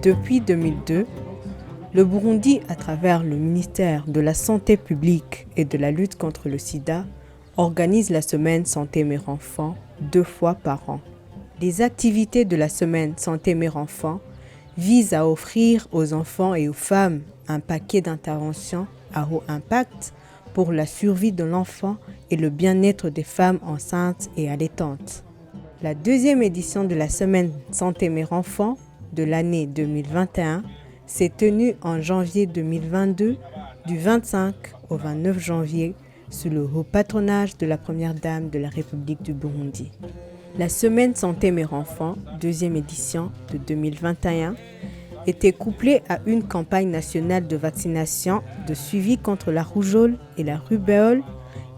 Depuis 2002, le Burundi, à travers le ministère de la Santé publique et de la lutte contre le sida, organise la semaine Santé Mère Enfant 2 fois par an. Les activités de la semaine Santé Mère Enfant visent à offrir aux enfants et aux femmes un paquet d'interventions à haut impact pour la survie de l'enfant et le bien-être des femmes enceintes et allaitantes. La deuxième édition de la semaine Santé Mère Enfant de l'année 2021 s'est tenue en janvier 2022 du 25 au 29 janvier sous le haut patronage de la Première Dame de la République du Burundi. La semaine Santé Mère Enfant, deuxième édition de 2021, était couplée à une campagne nationale de vaccination de suivi contre la rougeole et la rubéole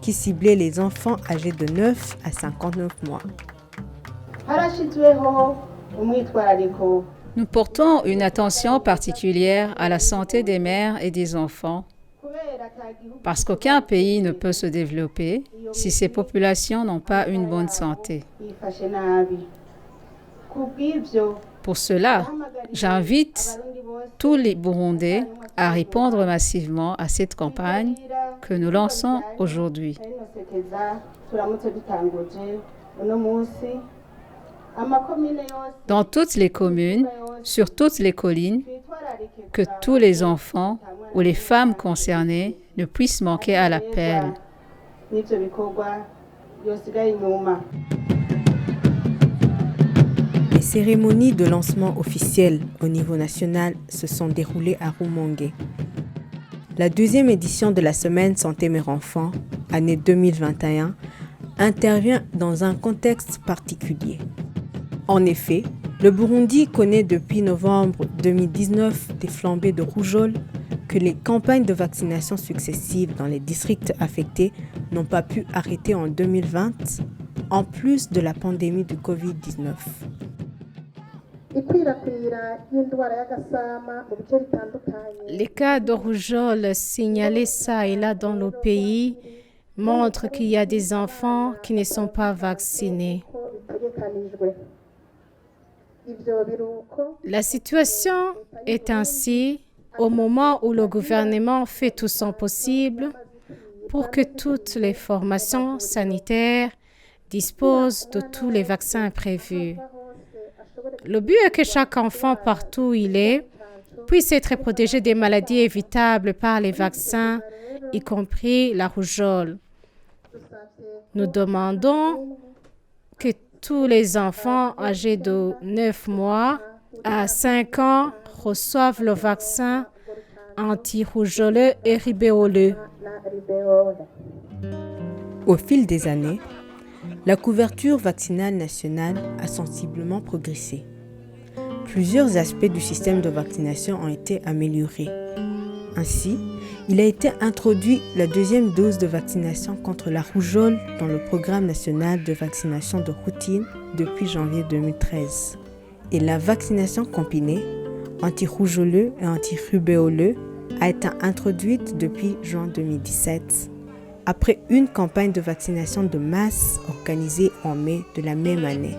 qui ciblait les enfants âgés de 9 à 59 mois. Nous portons une attention particulière à la santé des mères et des enfants parce qu'aucun pays ne peut se développer si ses populations n'ont pas une bonne santé. Pour cela, j'invite tous les Burundais à répondre massivement à cette campagne que nous lançons aujourd'hui. Dans toutes les communes, sur toutes les collines, que tous les enfants ou les femmes concernées ne puissent manquer à l'appel. Les cérémonies de lancement officielles au niveau national se sont déroulées à Rumongue. La deuxième édition de la semaine Santé Mère Enfant, année 2021, intervient dans un contexte particulier. En effet, le Burundi connaît depuis novembre 2019 des flambées de rougeole que les campagnes de vaccination successives dans les districts affectés n'ont pas pu arrêter en 2020, en plus de la pandémie de Covid-19. Les cas de rougeole signalés ça et là dans le pays montrent qu'il y a des enfants qui ne sont pas vaccinés. La situation est ainsi au moment où le gouvernement fait tout son possible pour que toutes les formations sanitaires disposent de tous les vaccins prévus. Le but est que chaque enfant, partout où il est, puisse être protégé des maladies évitables par les vaccins, y compris la rougeole. Nous demandons que tous les enfants âgés de 9 mois à 5 ans reçoivent le vaccin anti-rougeoleux et rubéoleux. Au fil des années, la couverture vaccinale nationale a sensiblement progressé. Plusieurs aspects du système de vaccination ont été améliorés. Ainsi, il a été introduit la deuxième dose de vaccination contre la rougeole dans le programme national de vaccination de routine depuis janvier 2013. Et la vaccination combinée, anti-rougeoleux et anti-rubéoleux, a été introduite depuis juin 2017, après une campagne de vaccination de masse organisée en mai de la même année.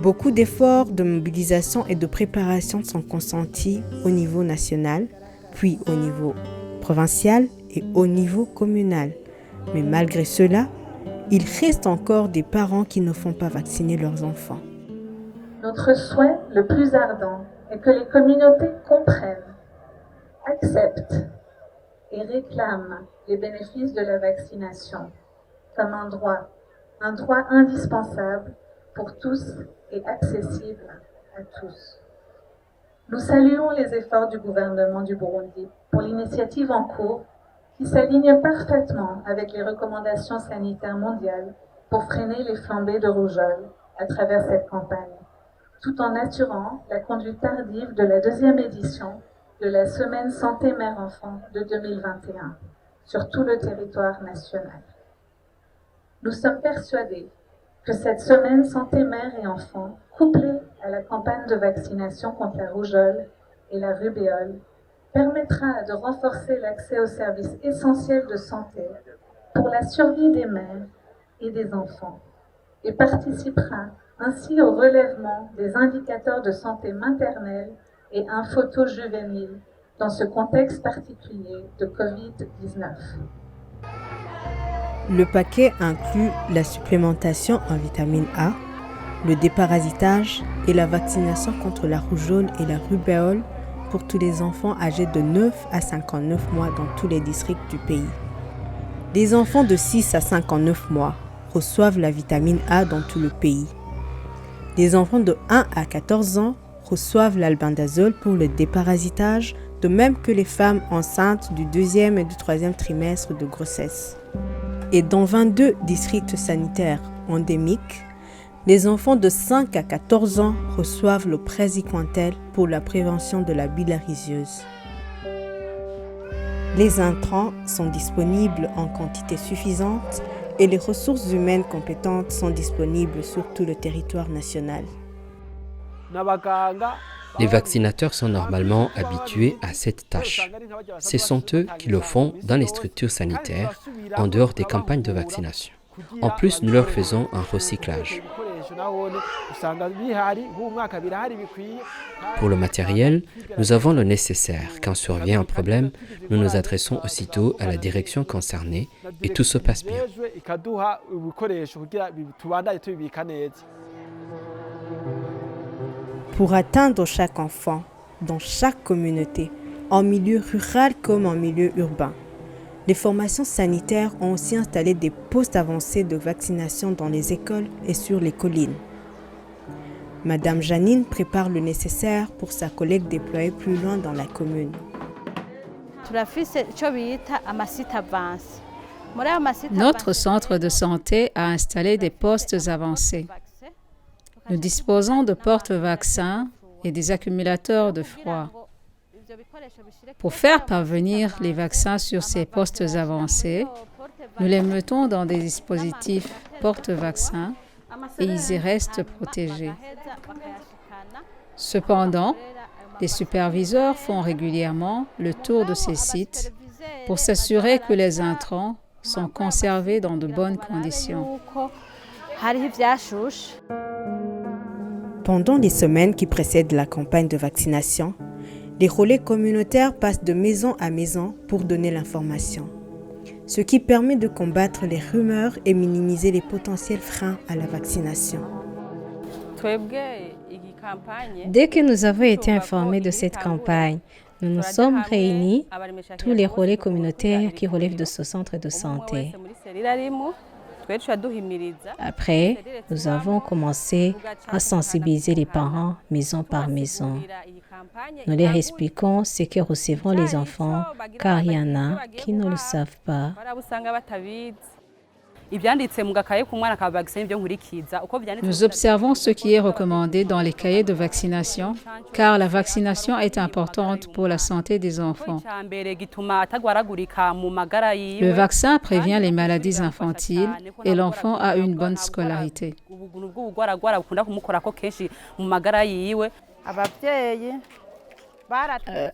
Beaucoup d'efforts de mobilisation et de préparation sont consentis au niveau national, puis au niveau provincial et au niveau communal. Mais malgré cela, il reste encore des parents qui ne font pas vacciner leurs enfants. Notre souhait le plus ardent est que les communautés comprennent, acceptent et réclament les bénéfices de la vaccination comme un droit indispensable pour tous et accessible à tous. Nous saluons les efforts du gouvernement du Burundi pour l'initiative en cours qui s'aligne parfaitement avec les recommandations sanitaires mondiales pour freiner les flambées de rougeole à travers cette campagne, tout en assurant la conduite tardive de la deuxième édition de la Semaine Santé Mère-Enfant de 2021 sur tout le territoire national. Nous sommes persuadés que cette Semaine Santé Mère et Enfant, couplée à la campagne de vaccination contre la rougeole et la rubéole, permettra de renforcer l'accès aux services essentiels de santé pour la survie des mères et des enfants et participera ainsi au relèvement des indicateurs de santé maternelle et infanto-juvénile dans ce contexte particulier de Covid-19. Le paquet inclut la supplémentation en vitamine A, le déparasitage et la vaccination contre la rougeole et la rubéole pour tous les enfants âgés de 9 à 59 mois dans tous les districts du pays. Les enfants de 6 à 59 mois reçoivent la vitamine A dans tout le pays. Les enfants de 1 à 14 ans reçoivent l'albendazole pour le déparasitage, de même que les femmes enceintes du 2e et du 3e trimestre de grossesse. Et dans 22 districts sanitaires endémiques, les enfants de 5 à 14 ans reçoivent le praziquantel pour la prévention de la bilharziose. Les intrants sont disponibles en quantité suffisante et les ressources humaines compétentes sont disponibles sur tout le territoire national. Les vaccinateurs sont normalement habitués à cette tâche. Ce sont eux qui le font dans les structures sanitaires, en dehors des campagnes de vaccination. En plus, nous leur faisons un recyclage. Pour le matériel, nous avons le nécessaire. Quand survient un problème, nous nous adressons aussitôt à la direction concernée et tout se passe bien. Pour atteindre chaque enfant, dans chaque communauté, en milieu rural comme en milieu urbain, les formations sanitaires ont aussi installé des postes avancés de vaccination dans les écoles et sur les collines. Madame Janine prépare le nécessaire pour sa collègue déployée plus loin dans la commune. Notre centre de santé a installé des postes avancés. Nous disposons de porte-vaccins et des accumulateurs de froid. Pour faire parvenir les vaccins sur ces postes avancés, nous les mettons dans des dispositifs porte-vaccins et ils y restent protégés. Cependant, les superviseurs font régulièrement le tour de ces sites pour s'assurer que les intrants sont conservés dans de bonnes conditions. Pendant les semaines qui précèdent la campagne de vaccination, les relais communautaires passent de maison à maison pour donner l'information, ce qui permet de combattre les rumeurs et minimiser les potentiels freins à la vaccination. Dès que nous avons été informés de cette campagne, nous nous sommes réunis, tous les relais communautaires qui relèvent de ce centre de santé. Après, nous avons commencé à sensibiliser les parents maison par maison. Nous leur expliquons ce que recevront les enfants, car il y en a qui ne le savent pas. Nous observons ce qui est recommandé dans les cahiers de vaccination, car la vaccination est importante pour la santé des enfants. Le vaccin prévient les maladies infantiles et l'enfant a une bonne scolarité.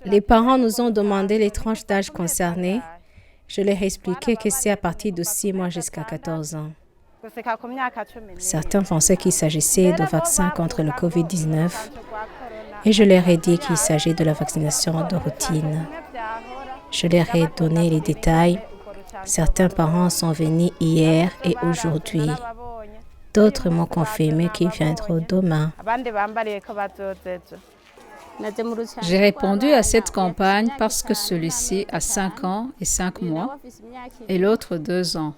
Les parents nous ont demandé les tranches d'âge concernées. Je leur ai expliqué que c'est à partir de 6 mois jusqu'à 14 ans. Certains pensaient qu'il s'agissait de vaccins contre le Covid-19 et je leur ai dit qu'il s'agit de la vaccination de routine. Je leur ai donné les détails. Certains parents sont venus hier et aujourd'hui. D'autres m'ont confirmé qu'ils viendront demain. J'ai répondu à cette campagne parce que celui-ci a 5 ans et 5 mois et l'autre 2 ans.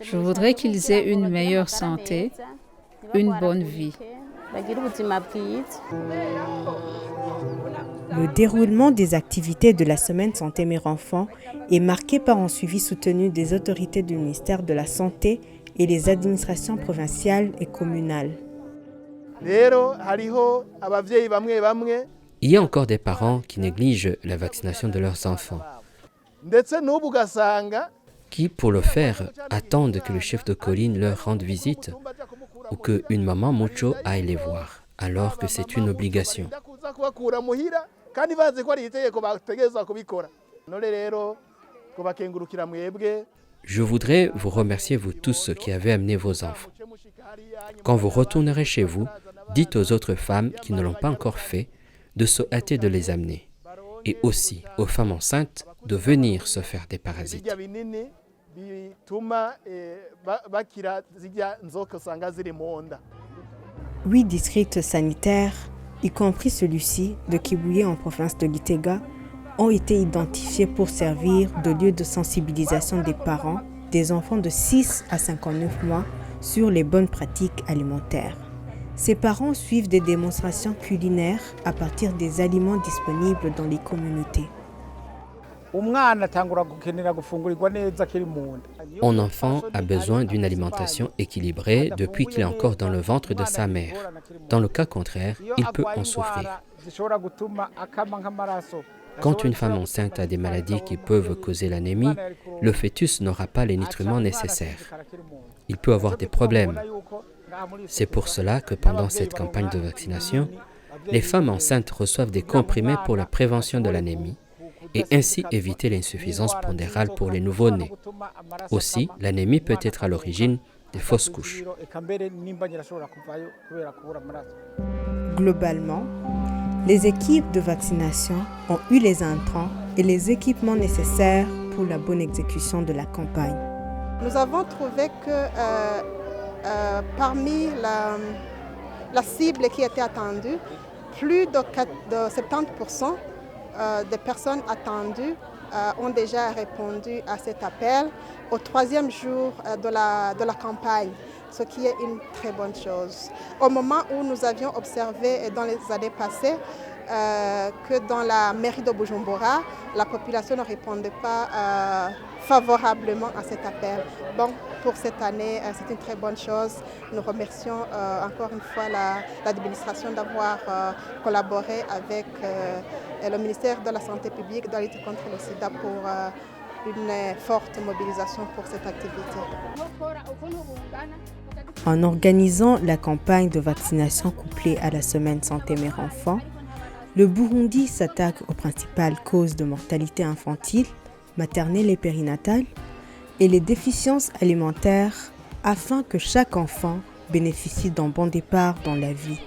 Je voudrais qu'ils aient une meilleure santé, une bonne vie. Le déroulement des activités de la semaine Santé Mère Enfant est marqué par un suivi soutenu des autorités du ministère de la Santé et les administrations provinciales et communales. Il y a encore des parents qui négligent la vaccination de leurs enfants, qui, pour le faire, attendent que le chef de colline leur rende visite ou qu'une maman mucho aille les voir, alors que c'est une obligation. Je voudrais vous remercier, vous tous qui avez amené vos enfants. Quand vous retournerez chez vous, dites aux autres femmes qui ne l'ont pas encore fait de se hâter de les amener. Et aussi aux femmes enceintes de venir se faire des parasites. 8 districts sanitaires, y compris celui-ci de Kibuye en province de Gitega, ont été identifiés pour servir de lieu de sensibilisation des parents des enfants de 6 à 59 mois sur les bonnes pratiques alimentaires. Ces parents suivent des démonstrations culinaires à partir des aliments disponibles dans les communautés. Un enfant a besoin d'une alimentation équilibrée depuis qu'il est encore dans le ventre de sa mère. Dans le cas contraire, il peut en souffrir. Quand une femme enceinte a des maladies qui peuvent causer l'anémie, le fœtus n'aura pas les nutriments nécessaires. Il peut avoir des problèmes. C'est pour cela que pendant cette campagne de vaccination, les femmes enceintes reçoivent des comprimés pour la prévention de l'anémie et ainsi éviter l'insuffisance pondérale pour les nouveau-nés. Aussi, l'anémie peut être à l'origine des fausses couches. Globalement, les équipes de vaccination ont eu les intrants et les équipements nécessaires pour la bonne exécution de la campagne. Nous avons trouvé que parmi la cible qui était attendue, plus de 70% des personnes attendues ont déjà répondu à cet appel au 3e jour de la campagne, ce qui est une très bonne chose. Au moment où nous avions observé dans les années passées que dans la mairie de Bujumbura, la population ne répondait pas favorablement à cet appel. Bon, pour cette année, c'est une très bonne chose. Nous remercions encore une fois l'administration d'avoir collaboré avec le ministère de la Santé publique de la lutte contre le sida pour une forte mobilisation pour cette activité. En organisant la campagne de vaccination couplée à la semaine santé mère-enfant, le Burundi s'attaque aux principales causes de mortalité infantile, maternelle et périnatale et les déficiences alimentaires afin que chaque enfant bénéficie d'un bon départ dans la vie.